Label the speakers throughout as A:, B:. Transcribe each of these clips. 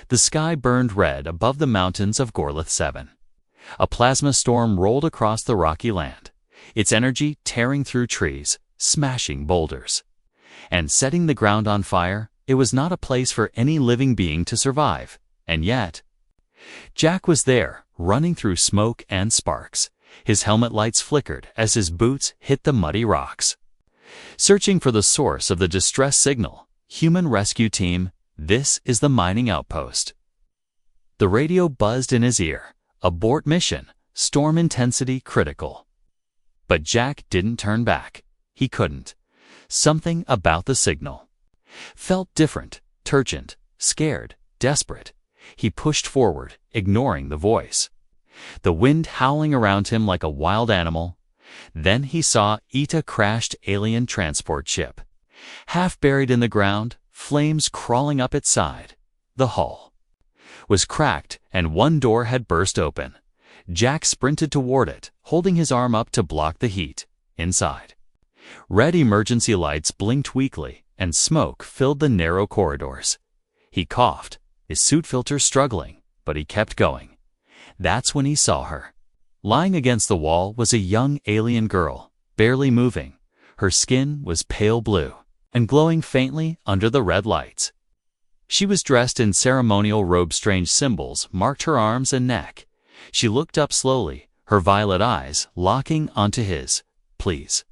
A: The sky burned red above the mountains of Gorlith 7. A plasma storm rolled across the rocky land, its energy tearing through trees, smashing boulders, and setting the ground on fire. It was not a place for any living being to survive, and yet Jack was there, running through smoke and sparks. His helmet lights flickered as his boots hit the muddy rocks. Searching for the source of the distress signal. Human rescue team, this is the mining outpost. The radio buzzed in his ear. Abort mission, storm intensity critical. But Jack didn't turn back. He couldn't. Something about the signal felt different, turgent, scared, desperate. He pushed forward, ignoring the voice, the wind howling around him like a wild animal. Then he saw a crashed alien transport ship, half buried in the ground, flames crawling up its side. The hull was cracked and one door had burst open. Jack sprinted toward it, holding his arm up to block the heat. Inside, red emergency lights blinked weakly, and smoke filled the narrow corridors. He coughed, his suit filter struggling, but he kept going. That's when he saw her. Lying against the wall was a young alien girl, barely moving. Her skin was pale blue and glowing faintly under the red lights. She was dressed in ceremonial robes. Strange symbols marked her arms and neck. She looked up slowly, her violet eyes locking onto his. "Please,"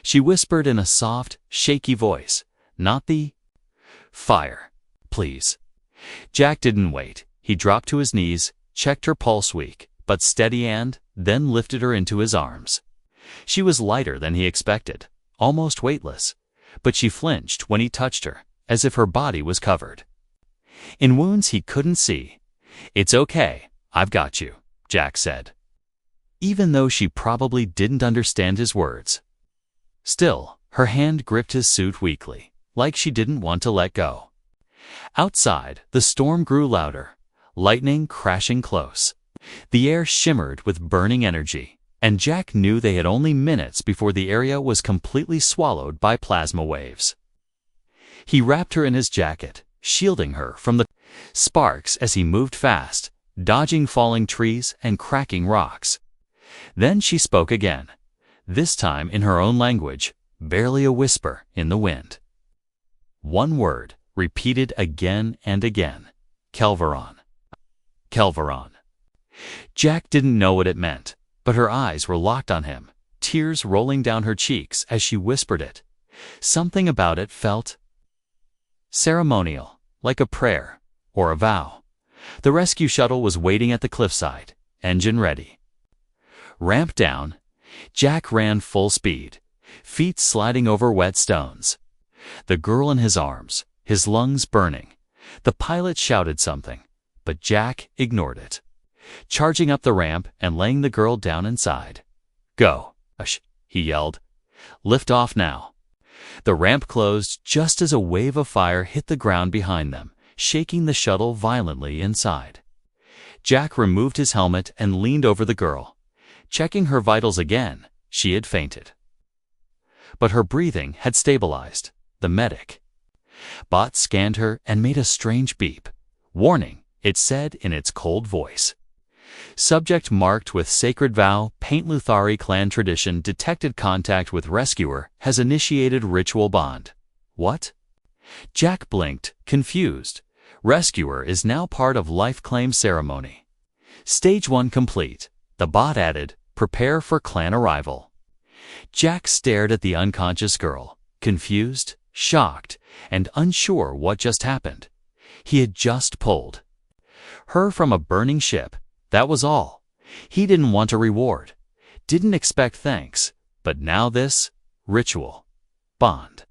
A: she whispered in a soft, shaky voice. "Not the fire, please." Jack didn't wait. He dropped to his knees, checked her pulse, weak but steady, and then lifted her into his arms. She was lighter than he expected, almost weightless, but she flinched when he touched her, as if her body was covered in wounds he couldn't see. "It's okay, I've got you," Jack said, even though she probably didn't understand his words. Still, her hand gripped his suit weakly, like she didn't want to let go. Outside, the storm grew louder, lightning crashing close. The air shimmered with burning energy, and Jack knew they had only minutes before the area was completely swallowed by plasma waves. He wrapped her in his jacket, shielding her from the sparks as he moved fast, dodging falling trees and cracking rocks. Then she spoke again, this time in her own language, barely a whisper in the wind. One word, repeated again and again. Kelvaron. Kelvaron. Jack didn't know what it meant, but her eyes were locked on him, tears rolling down her cheeks as she whispered it. Something about it felt ceremonial, like a prayer or a vow. The rescue shuttle was waiting at the cliffside, engine ready. Ramp down. Jack ran full speed, feet sliding over wet stones. The girl in his arms, his lungs burning. The pilot shouted something, but Jack ignored it, charging up the ramp and laying the girl down inside. "Go, he yelled. "Lift off now." The ramp closed just as a wave of fire hit the ground behind them, shaking the shuttle violently inside. Jack removed his helmet and leaned over the girl. Checking her vitals again, she had fainted, but her breathing had stabilized. The medic bot scanned her and made a strange beep. "Warning," it said in its cold voice. "Subject marked with sacred vow, Paint Luthari clan tradition, detected contact with rescuer, has initiated ritual bond." What? Jack blinked, confused. Rescuer is now part of life claim ceremony. Stage 1 complete. The bot added, "Prepare for clan arrival." Jack stared at the unconscious girl, confused, shocked, and unsure what just happened. He had just pulled her from a burning ship. That was all. He didn't want a reward, didn't expect thanks, but now this ritual bond.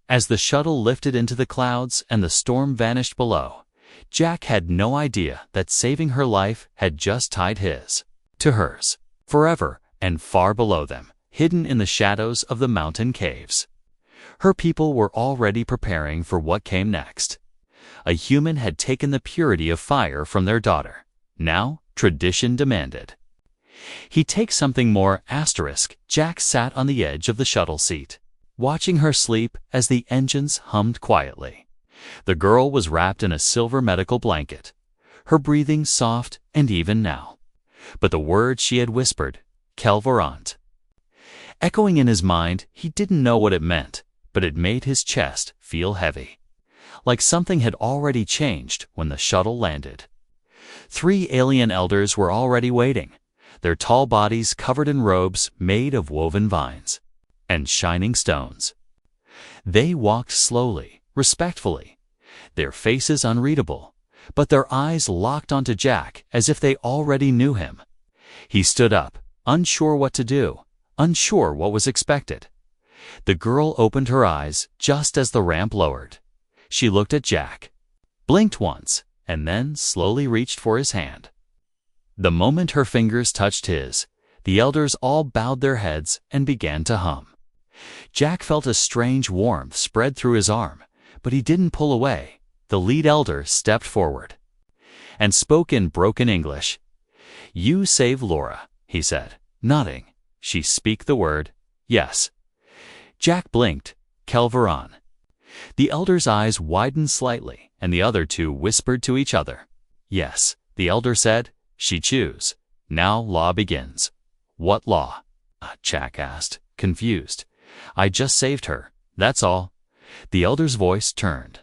A: As the shuttle lifted into the clouds and the storm vanished below, Jack had no idea that saving her life had just tied his to hers forever. And far below them, hidden in the shadows of the mountain caves, her people were already preparing for what came next. A human had taken the purity of fire from their daughter. Now, tradition demanded he take something more. Jack sat on the edge of the shuttle seat, watching her sleep as the engines hummed quietly. The girl was wrapped in a silver medical blanket, her breathing soft and even now. But the word she had whispered, Kelvorant. Echoing in his mind, he didn't know what it meant, but it made his chest feel heavy, like something had already changed when the shuttle landed. 3 alien elders were already waiting, their tall bodies covered in robes made of woven vines and shining stones. They walked slowly, respectfully, their faces unreadable, but their eyes locked onto Jack as if they already knew him. He stood up, unsure what to do, unsure what was expected. The girl opened her eyes just as the ramp lowered. She looked at Jack, blinked once, and then slowly reached for his hand. The moment her fingers touched his, the elders all bowed their heads and began to hum. Jack felt a strange warmth spread through his arm, but he didn't pull away. The lead elder stepped forward and spoke in broken English. "You save Laura," he said, nodding. "She speak the word, yes." Jack blinked. "Kelvoran." The elder's eyes widened slightly, and the other 2 whispered to each other. "Yes," the elder said. "She choose. Now law begins." "What law?" Jack asked, confused. "I just saved her, that's all." The elder's voice turned.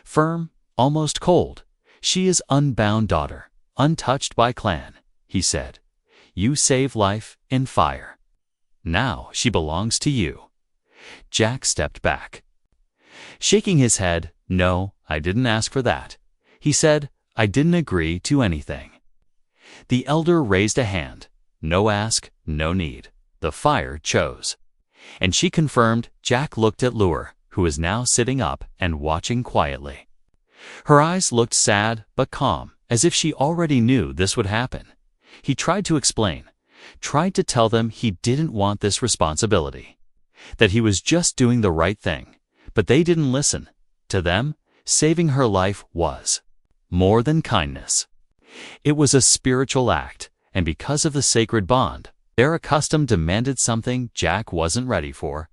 A: Firm, almost cold. "She is unbound daughter, untouched by clan," he said. "You save life in fire. Now she belongs to you." Jack stepped back, shaking his head. "No, I didn't ask for that." He said, "I didn't agree to anything." The elder raised a hand. No ask, no need. The fire chose. And she confirmed. Jack looked at Lure, who was now sitting up and watching quietly. Her eyes looked sad but calm, as if she already knew this would happen. He tried to explain, tried to tell them he didn't want this responsibility, that he was just doing the right thing, but they didn't listen. To them, saving her life was more than kindness. It was a spiritual act, and because of the sacred bond, their custom demanded something Jack wasn't ready for.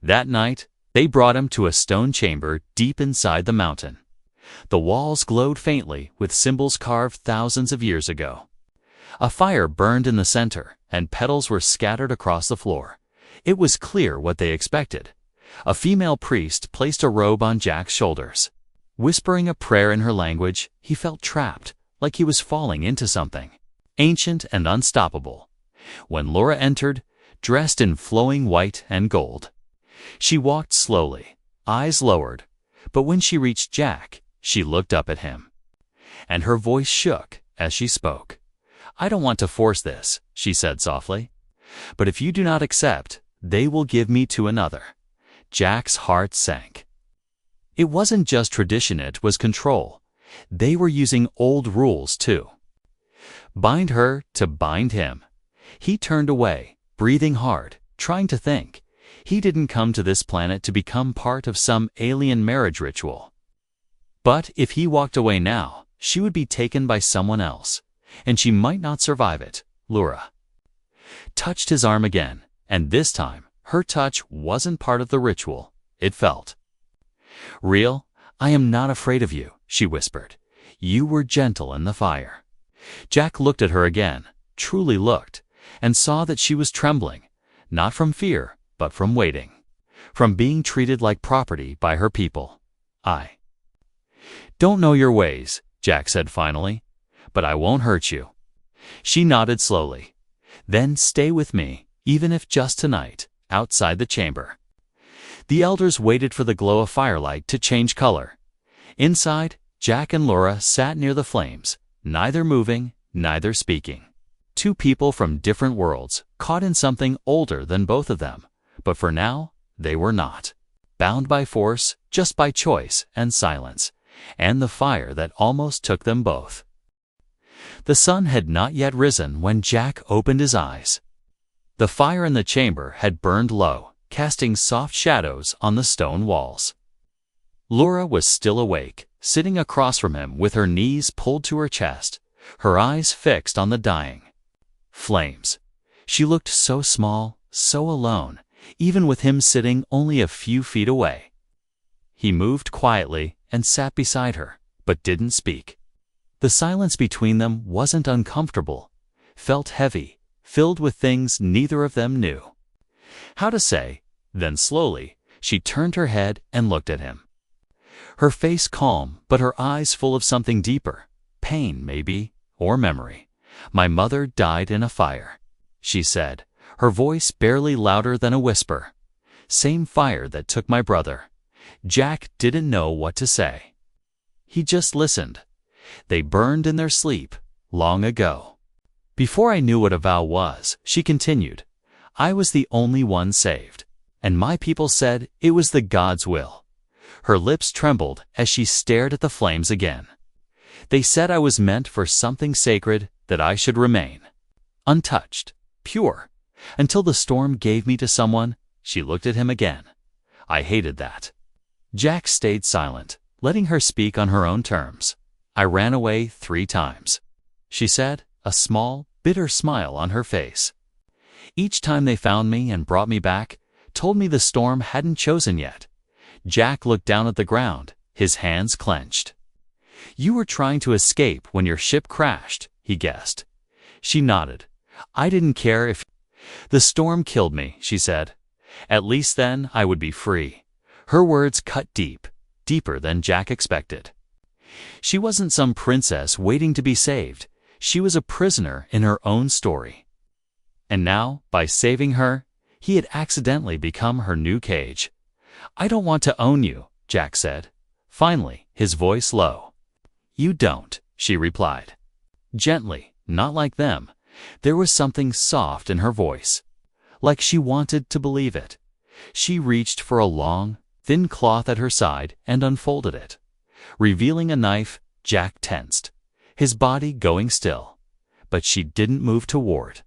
A: That night, they brought him to a stone chamber deep inside the mountain. The walls glowed faintly with symbols carved thousands of years ago. A fire burned in the center, and petals were scattered across the floor. It was clear what they expected. A female priest placed a robe on Jack's shoulders. Whispering a prayer in her language, he felt trapped, like he was falling into something ancient and unstoppable. When Laura entered, dressed in flowing white and gold, she walked slowly, eyes lowered, but when she reached Jack, she looked up at him, and her voice shook as she spoke. "I don't want to force this," she said softly, "but if you do not accept, they will give me to another." Jack's heart sank. It wasn't just tradition, it was control. They were using old rules too. Bind her to bind him. He turned away, breathing hard, trying to think. He didn't come to this planet to become part of some alien marriage ritual. But if he walked away now, she would be taken by someone else, and she might not survive it. Laura touched his arm again, and this time, her touch wasn't part of the ritual. It felt real. "I am not afraid of you," she whispered. "You were gentle in the fire." Jack looked at her again, truly looked, and saw that she was trembling, not from fear, but from waiting, from being treated like property by her people. "I don't know your ways," Jack said finally, "but I won't hurt you." She nodded slowly. "Then stay with me, even if just tonight, outside the chamber." The elders waited for the glow of firelight to change color. Inside, Jack and Laura sat near the flames, neither moving, neither speaking. 2 people from different worlds, caught in something older than both of them, but for now, they were not. Bound by force, just by choice and silence, and the fire that almost took them both. The sun had not yet risen when Jack opened his eyes. The fire in the chamber had burned low, casting soft shadows on the stone walls. Laura was still awake, sitting across from him with her knees pulled to her chest, her eyes fixed on the dying flames. She looked so small, so alone, even with him sitting only a few feet away. He moved quietly and sat beside her, but didn't speak. The silence between them wasn't uncomfortable, felt heavy, filled with things neither of them knew how to say. Then slowly, she turned her head and looked at him. Her face calm, but her eyes full of something deeper. Pain, maybe, or memory. "My mother died in a fire," she said, her voice barely louder than a whisper. "Same fire that took my brother." Jack didn't know what to say. He just listened. "They burned in their sleep, long ago." "Before I knew what a vow was," she continued, "I was the only one saved. And my people said it was the God's will." Her lips trembled as she stared at the flames again. "They said I was meant for something sacred, that I should remain untouched, pure, until the storm gave me to someone." She looked at him again. "I hated that." Jack stayed silent, letting her speak on her own terms. "I ran away 3 times," she said, a small, bitter smile on her face. "Each time they found me and brought me back, told me the storm hadn't chosen yet." Jack looked down at the ground, his hands clenched. "You were trying to escape when your ship crashed," he guessed. She nodded. "I didn't care if the storm killed me," she said. "At least then I would be free." Her words cut deep, deeper than Jack expected. She wasn't some princess waiting to be saved. She was a prisoner in her own story. And now, by saving her, he had accidentally become her new cage. "I don't want to own you," Jack said, finally, his voice low. "You don't," she replied. Gently, not like them. There was something soft in her voice, like she wanted to believe it. She reached for a long, thin cloth at her side and unfolded it. Revealing a knife, Jack tensed, his body going still. But she didn't move toward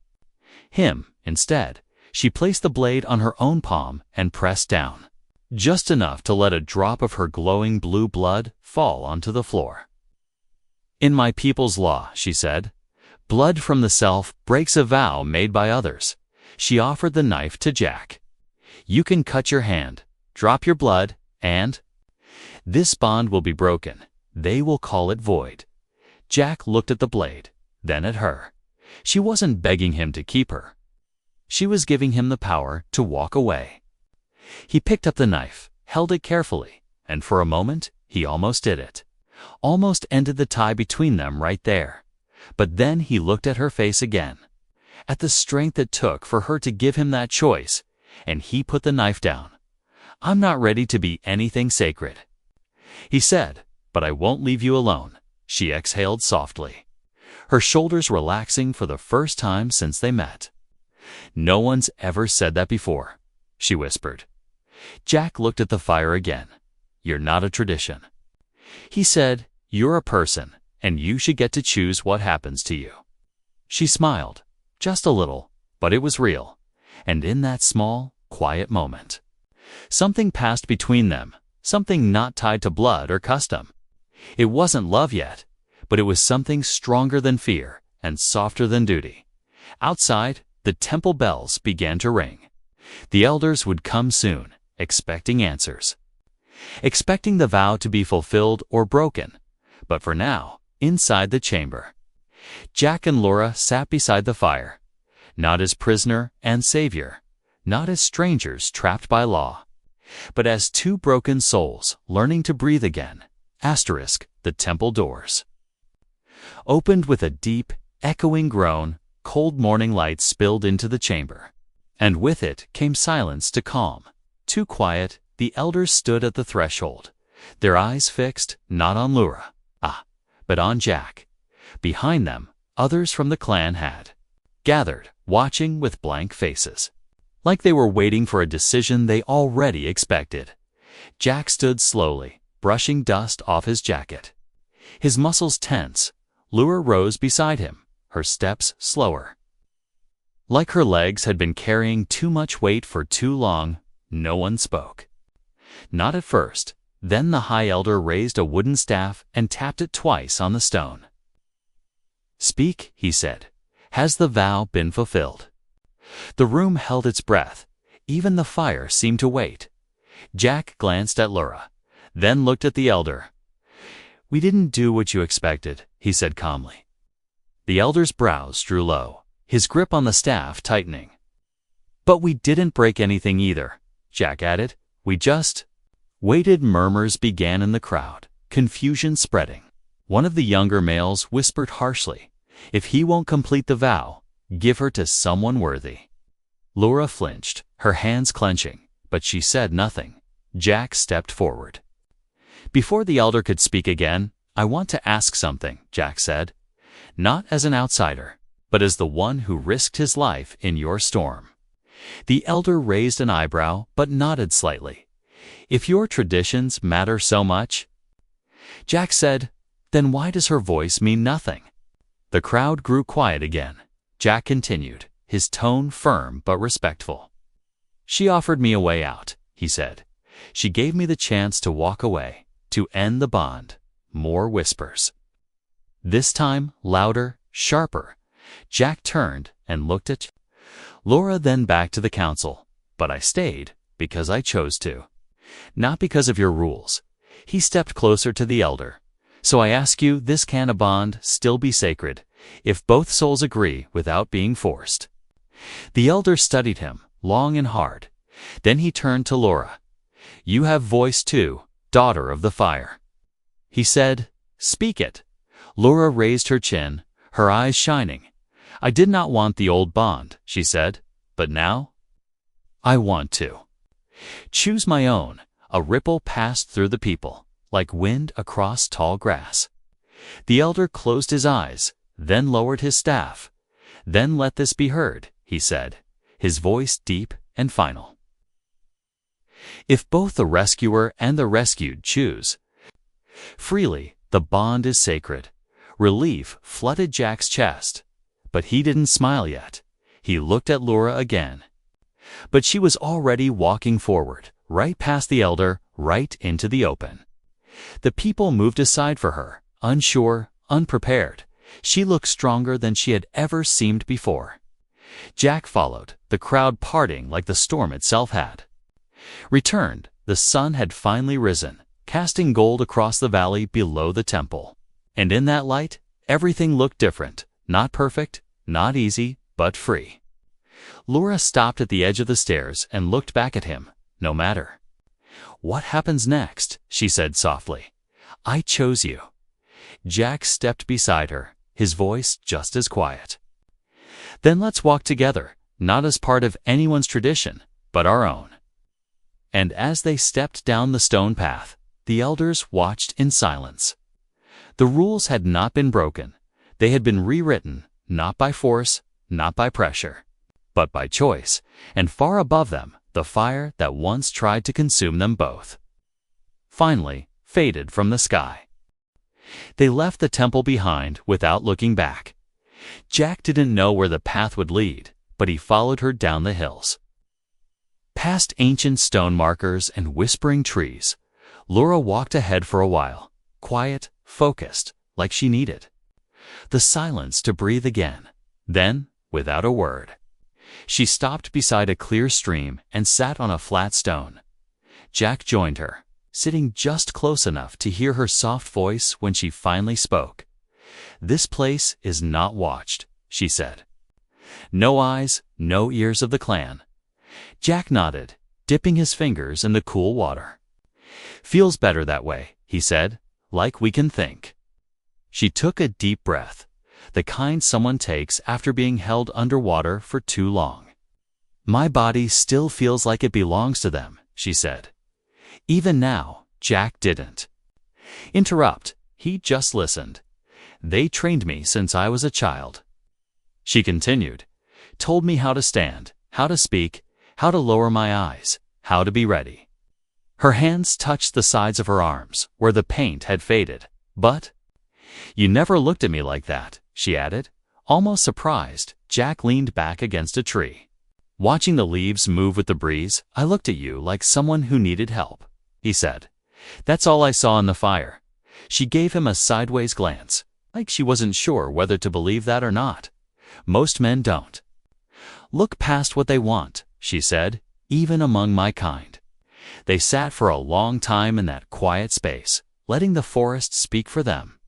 A: him. Instead, she placed the blade on her own palm and pressed down, just enough to let a drop of her glowing blue blood fall onto the floor. "In my people's law," she said, "blood from the self breaks a vow made by others." She offered the knife to Jack. "You can cut your hand, drop your blood, and this bond will be broken. They will call it void." Jack looked at the blade, then at her. She wasn't begging him to keep her. She was giving him the power to walk away. He picked up the knife, held it carefully, and for a moment, he almost did it. Almost ended the tie between them right there. But then he looked at her face again, at the strength it took for her to give him that choice, and he put the knife down. "I'm not ready to be anything sacred," he said, "but I won't leave you alone." She exhaled softly, her shoulders relaxing for the first time since they met. "No one's ever said that before," she whispered. Jack looked at the fire again. "You're not a tradition," he said. "You're a person, and you should get to choose what happens to you." She smiled, just a little, but it was real. And in that small, quiet moment, something passed between them, something not tied to blood or custom. It wasn't love yet, but it was something stronger than fear and softer than duty. Outside, the temple bells began to ring. The elders would come soon, expecting answers, expecting the vow to be fulfilled or broken. But for now, inside the chamber, Jack and Laura sat beside the fire, not as prisoner and savior, not as strangers trapped by law, but as 2 broken souls learning to breathe again. The temple doors opened with a deep, echoing groan. Cold morning light spilled into the chamber, and with it came silence to calm. Too quiet, the elders stood at the threshold, their eyes fixed not on Laura, but on Jack. Behind them, others from the clan had gathered, watching with blank faces, like they were waiting for a decision they already expected. Jack stood slowly, brushing dust off his jacket, his muscles tense. Laura rose beside him, her steps slower. Like her legs had been carrying too much weight for too long. No one spoke. Not at first. Then the high elder raised a wooden staff and tapped it twice on the stone. "Speak," he said. "Has the vow been fulfilled?" The room held its breath. Even the fire seemed to wait. Jack glanced at Laura, then looked at the elder. "We didn't do what you expected," he said calmly. The elder's brows drew low, his grip on the staff tightening. "But we didn't break anything either," Jack added. "We just—" Weighted murmurs began in the crowd, confusion spreading. One of the younger males whispered harshly, "If he won't complete the vow, give her to someone worthy." Laura flinched, her hands clenching, but she said nothing. Jack stepped forward. Before the elder could speak again, "I want to ask something," Jack said. "Not as an outsider, but as the one who risked his life in your storm." The elder raised an eyebrow but nodded slightly. "If your traditions matter so much," Jack said, "then why does her voice mean nothing?" The crowd grew quiet again. Jack continued, his tone firm but respectful. "She offered me a way out," he said. "She gave me the chance to walk away, to end the bond." More whispers. This time, louder, sharper. Jack turned and looked at Laura, then back to the council. "But I stayed because I chose to. Not because of your rules." He stepped closer to the elder. "So I ask you, can a bond still be sacred, if both souls agree without being forced?" The elder studied him, long and hard. Then he turned to Laura. "You have voice too, daughter of the fire." He said, "Speak it." Laura raised her chin, her eyes shining. "I did not want the old bond," she said, "but now I want to choose my own." A ripple passed through the people, like wind across tall grass. The elder closed his eyes, then lowered his staff. "Then let this be heard," he said, his voice deep and final. "If both the rescuer and the rescued choose freely, the bond is sacred." Relief flooded Jack's chest, but he didn't smile yet. He looked at Laura again. But she was already walking forward, right past the elder, right into the open. The people moved aside for her, unsure, unprepared. She looked stronger than she had ever seemed before. Jack followed, the crowd parting like the storm itself had. Returned, the sun had finally risen, casting gold across the valley below the temple. And in that light, everything looked different. Not perfect, not easy, but free. Laura stopped at the edge of the stairs and looked back at him. "No matter what happens next," she said softly, "I chose you." Jack stepped beside her, his voice just as quiet. "Then let's walk together, not as part of anyone's tradition, but our own." And as they stepped down the stone path, the elders watched in silence. The rules had not been broken. They had been rewritten, not by force, not by pressure, but by choice, and far above them, the fire that once tried to consume them both finally faded from the sky. They left the temple behind without looking back. Jack didn't know where the path would lead, but he followed her down the hills. Past ancient stone markers and whispering trees, Laura walked ahead for a while, quiet, focused, like she needed the silence to breathe again. Then, without a word, she stopped beside a clear stream and sat on a flat stone. Jack joined her, sitting just close enough to hear her soft voice when she finally spoke. "This place is not watched," she said. "No eyes, no ears of the clan." Jack nodded, dipping his fingers in the cool water. "Feels better that way," he said, "like we can think." She took a deep breath, the kind someone takes after being held underwater for too long. "My body still feels like it belongs to them," she said. Even now, Jack didn't interrupt. He just listened. "They trained me since I was a child," she continued. "Told me how to stand, how to speak, how to lower my eyes, how to be ready." Her hands touched the sides of her arms, where the paint had faded. "But you never looked at me like that," she added. Almost surprised, Jack leaned back against a tree. "Watching the leaves move with the breeze, I looked at you like someone who needed help," he said. "That's all I saw in the fire." She gave him a sideways glance, like she wasn't sure whether to believe that or not. "Most men don't look past what they want," she said, "even among my kind." They sat for a long time in that quiet space, letting the forest speak for them.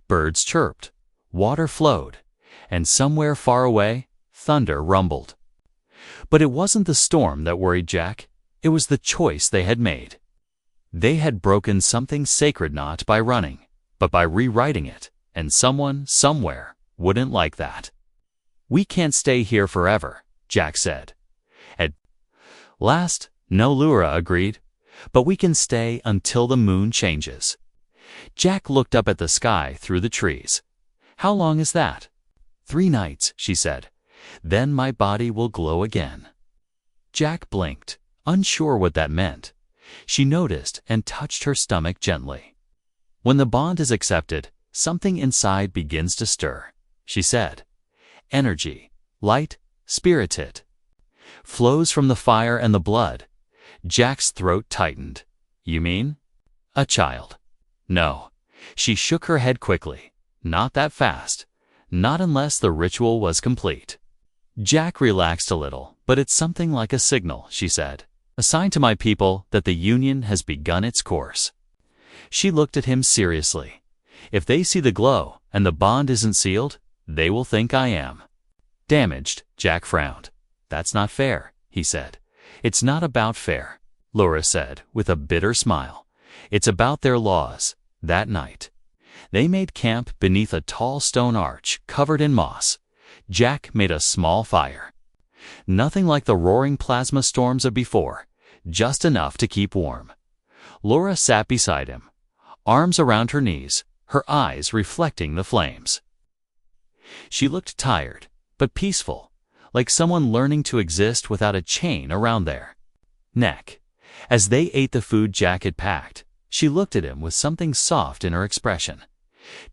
A: Birds chirped, water flowed, and somewhere far away, thunder rumbled. But it wasn't the storm that worried Jack, it was the choice they had made. They had broken something sacred not by running, but by rewriting it, and someone, somewhere, wouldn't like that. "We can't stay here forever," Jack said. At last, no, Laura agreed, "but we can stay until the moon changes." Jack looked up at the sky through the trees. "How long is that?" "3 nights," she said. "Then my body will glow again." Jack blinked, unsure what that meant. She noticed and touched her stomach gently. "When the bond is accepted, something inside begins to stir," she said. "Energy, light, spirited, flows from the fire and the blood." Jack's throat tightened. "You mean a child?" "No." She shook her head quickly. "Not that fast. Not unless the ritual was complete." Jack relaxed a little, "But it's something like a signal," she said. "A sign to my people that the union has begun its course." She looked at him seriously. "If they see the glow and the bond isn't sealed, they will think I am damaged." Jack frowned. "That's not fair," he said. "It's not about fair," Laura said with a bitter smile. "It's about their laws." That night, they made camp beneath a tall stone arch covered in moss. Jack made a small fire. Nothing like the roaring plasma storms of before, just enough to keep warm. Laura sat beside him, arms around her knees, her eyes reflecting the flames. She looked tired, but peaceful, like someone learning to exist without a chain around their neck. As they ate the food Jack had packed, she looked at him with something soft in her expression.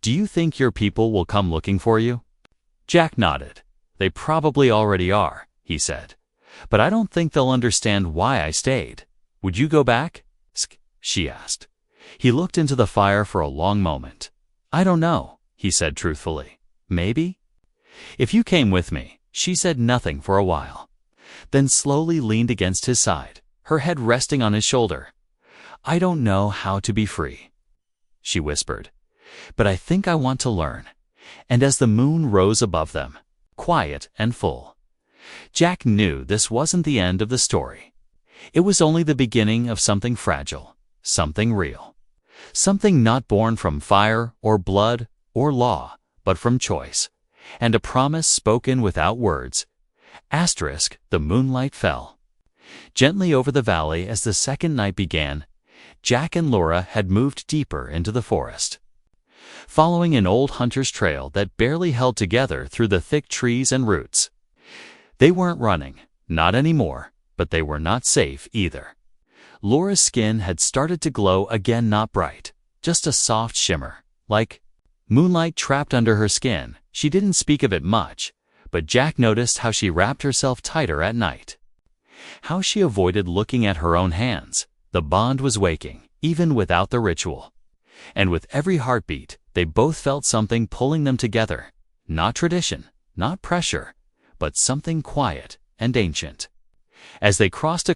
A: "Do you think your people will come looking for you?" Jack nodded. "They probably already are," he said. "But I don't think they'll understand why I stayed." "Would you go back?" she asked. He looked into the fire for a long moment. "I don't know," he said truthfully. "Maybe?" "If you came with me." She said nothing for a while, then slowly leaned against his side, her head resting on his shoulder. "I don't know how to be free," she whispered, "but I think I want to learn." And as the moon rose above them, quiet and full, Jack knew this wasn't the end of the story. It was only the beginning of something fragile, something real, something not born from fire or blood or law, but from choice, and a promise spoken without words. The moonlight fell gently over the valley as the second night began. Jack and Laura had moved deeper into the forest, following an old hunter's trail that barely held together through the thick trees and roots. They weren't running, not anymore, but they were not safe either. Laura's skin had started to glow again, not bright, just a soft shimmer, like moonlight trapped under her skin. She didn't speak of it much, but Jack noticed how she wrapped herself tighter at night, how she avoided looking at her own hands. The bond was waking, even without the ritual. And with every heartbeat, they both felt something pulling them together. Not tradition, not pressure, but something quiet and ancient. As they crossed a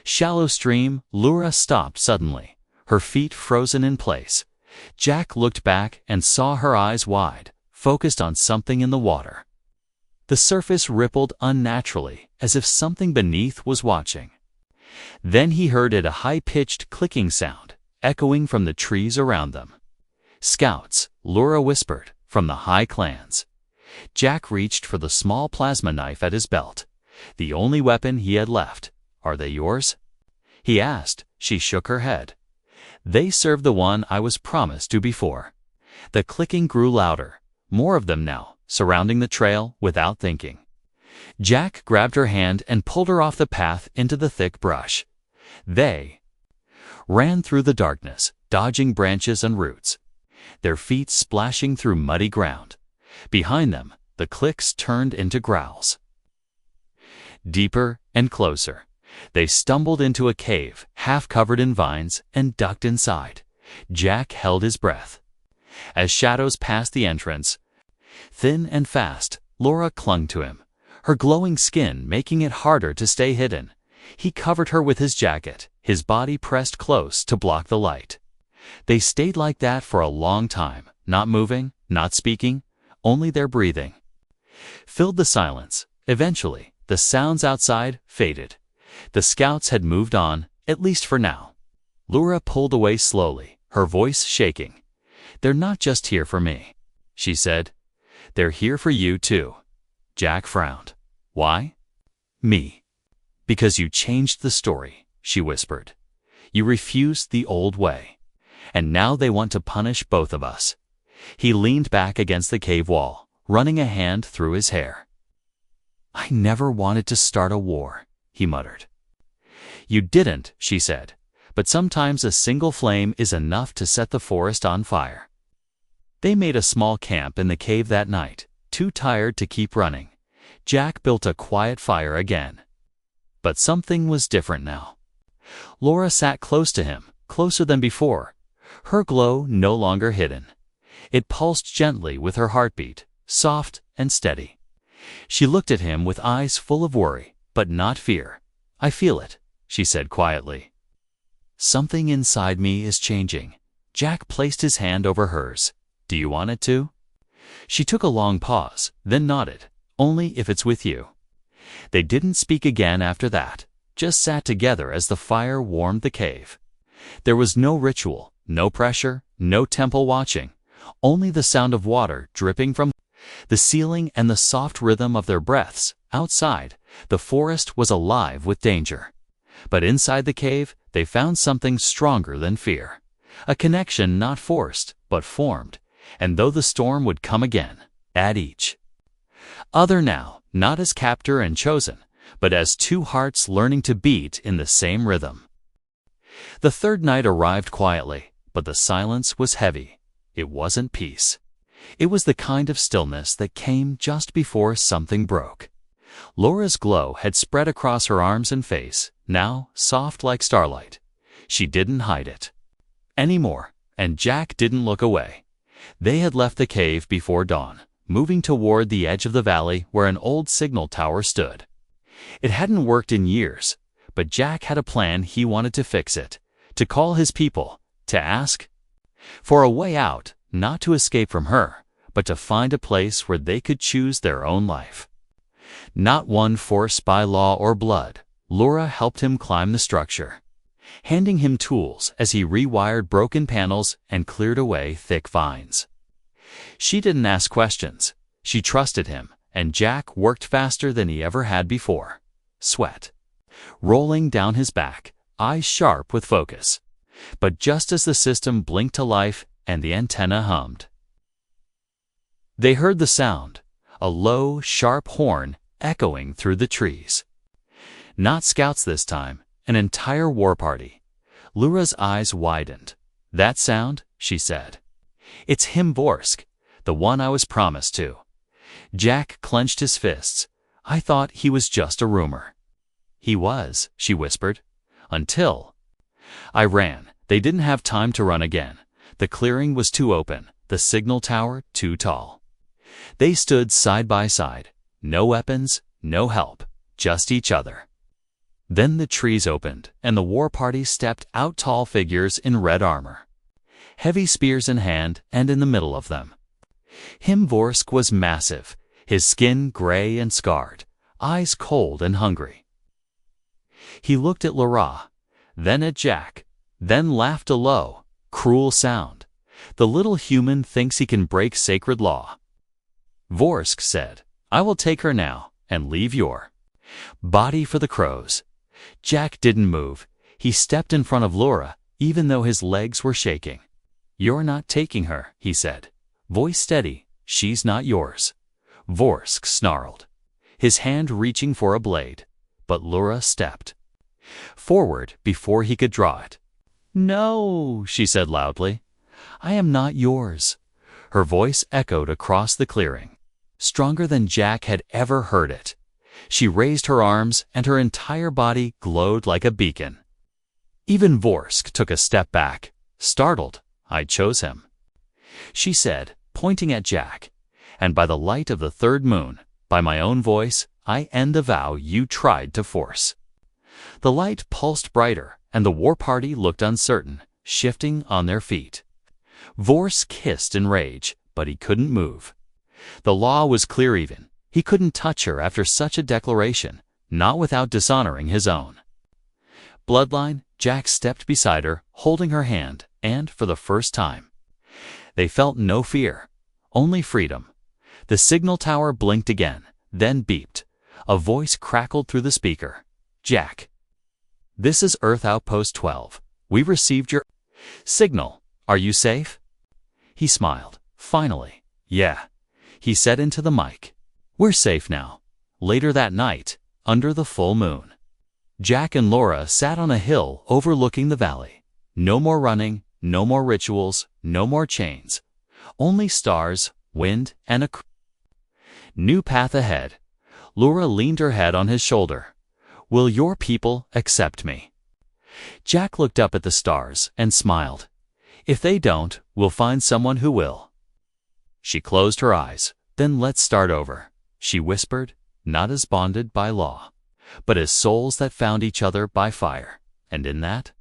A: shallow stream, Laura stopped suddenly, her feet frozen in place. Jack looked back and saw her eyes wide, focused on something in the water. The surface rippled unnaturally, as if something beneath was watching. Then he heard it, a high-pitched clicking sound, echoing from the trees around them. "Scouts," Laura whispered, "from the High Clans." Jack reached for the small plasma knife at his belt, the only weapon he had left. "Are they yours?" he asked. She shook her head. "They served the one I was promised to before." The clicking grew louder, more of them now, surrounding the trail without thinking. Jack grabbed her hand and pulled her off the path into the thick brush. They ran through the darkness, dodging branches and roots, their feet splashing through muddy ground. Behind them, the clicks turned into growls. Deeper and closer, they stumbled into a cave, half covered in vines, and ducked inside. Jack held his breath. As shadows passed the entrance, thin and fast, Laura clung to him, her glowing skin making it harder to stay hidden. He covered her with his jacket, his body pressed close to block the light. They stayed like that for a long time, not moving, not speaking, only their breathing filled the silence. Eventually, the sounds outside faded. The scouts had moved on, at least for now. Laura pulled away slowly, her voice shaking. "They're not just here for me," she said. "They're here for you too." Jack frowned. "Why?" "Me. Because you changed the story," she whispered. "You refused the old way. And now they want to punish both of us." He leaned back against the cave wall, running a hand through his hair. "I never wanted to start a war," he muttered. "You didn't," she said, "but sometimes a single flame is enough to set the forest on fire." They made a small camp in the cave that night, too tired to keep running. Jack built a quiet fire again. But something was different now. Laura sat close to him, closer than before, her glow no longer hidden. It pulsed gently with her heartbeat, soft and steady. She looked at him with eyes full of worry, but not fear. "I feel it," she said quietly. "Something inside me is changing." Jack placed his hand over hers. "Do you want it to?" She took a long pause, then nodded. "Only if it's with you." They didn't speak again after that, just sat together as the fire warmed the cave. There was no ritual, no pressure, no temple watching, only the sound of water dripping from the ceiling and the soft rhythm of their breaths. Outside, the forest was alive with danger. But inside the cave, they found something stronger than fear. A connection not forced, but formed. And though the storm would come again, at each other now, not as captor and chosen, but as two hearts learning to beat in the same rhythm. The third night arrived quietly, but the silence was heavy. It wasn't peace. It was the kind of stillness that came just before something broke. Laura's glow had spread across her arms and face, now soft like starlight. She didn't hide it anymore, and Jack didn't look away. They had left the cave before dawn, moving toward the edge of the valley where an old signal tower stood. It hadn't worked in years, but Jack had a plan. He wanted to fix it, to call his people, to ask for a way out, not to escape from her, but to find a place where they could choose their own life. Not one forced by law or blood, Laura helped him climb the structure, handing him tools as he rewired broken panels and cleared away thick vines. She didn't ask questions. She trusted him, and Jack worked faster than he ever had before. Sweat rolling down his back, eyes sharp with focus. But just as the system blinked to life and the antenna hummed, they heard the sound, a low, sharp horn echoing through the trees. Not scouts this time, an entire war party. Laura's eyes widened. "That sound?" she said. "It's him, Vorsk, the one I was promised to." Jack clenched his fists. "I thought he was just a rumor." "He was," she whispered, "until I ran." They didn't have time to run again. The clearing was too open, the signal tower too tall. They stood side by side, no weapons, no help, just each other. Then the trees opened, and the war party stepped out, tall figures in red armor, heavy spears in hand, and in the middle of them, Vorsk was massive, his skin gray and scarred, eyes cold and hungry. He looked at Laura, then at Jack, then laughed a low, cruel sound. "The little human thinks he can break sacred law." Vorsk said, "I will take her now and leave your body for the crows." Jack didn't move. He stepped in front of Laura, even though his legs were shaking. "You're not taking her," he said, voice steady. "She's not yours." Vorsk snarled, his hand reaching for a blade, but Laura stepped forward before he could draw it. "No," she said loudly, "I am not yours." Her voice echoed across the clearing, stronger than Jack had ever heard it. She raised her arms, and her entire body glowed like a beacon. Even Vorsk took a step back, startled. "I chose him," she said, pointing at Jack. "And by the light of the third moon, by my own voice, I end the vow you tried to force." The light pulsed brighter, and the war party looked uncertain, shifting on their feet. Vorse kissed in rage, but he couldn't move. The law was clear even. He couldn't touch her after such a declaration, not without dishonoring his own. Bloodline, Jack stepped beside her, holding her hand, and, for the first time, they felt no fear, only freedom. The signal tower blinked again, then beeped. A voice crackled through the speaker. "Jack, this is Earth Outpost 12. We received your signal. Are you safe?" He smiled. Finally. "Yeah," he said into the mic. "We're safe now." Later that night, under the full moon, Jack and Laura sat on a hill overlooking the valley. No more running, no more rituals, no more chains. Only stars, wind, and a new path ahead. Laura leaned her head on his shoulder. "Will your people accept me?" Jack looked up at the stars and smiled. "If they don't, we'll find someone who will." She closed her eyes. "Then let's start over," she whispered, "not as bonded by law, but as souls that found each other by fire." And in that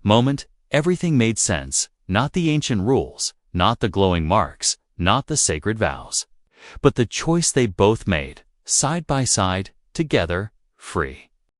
A: moment, everything made sense. Not the ancient rules, not the glowing marks, not the sacred vows, but the choice they both made, side by side, together, free.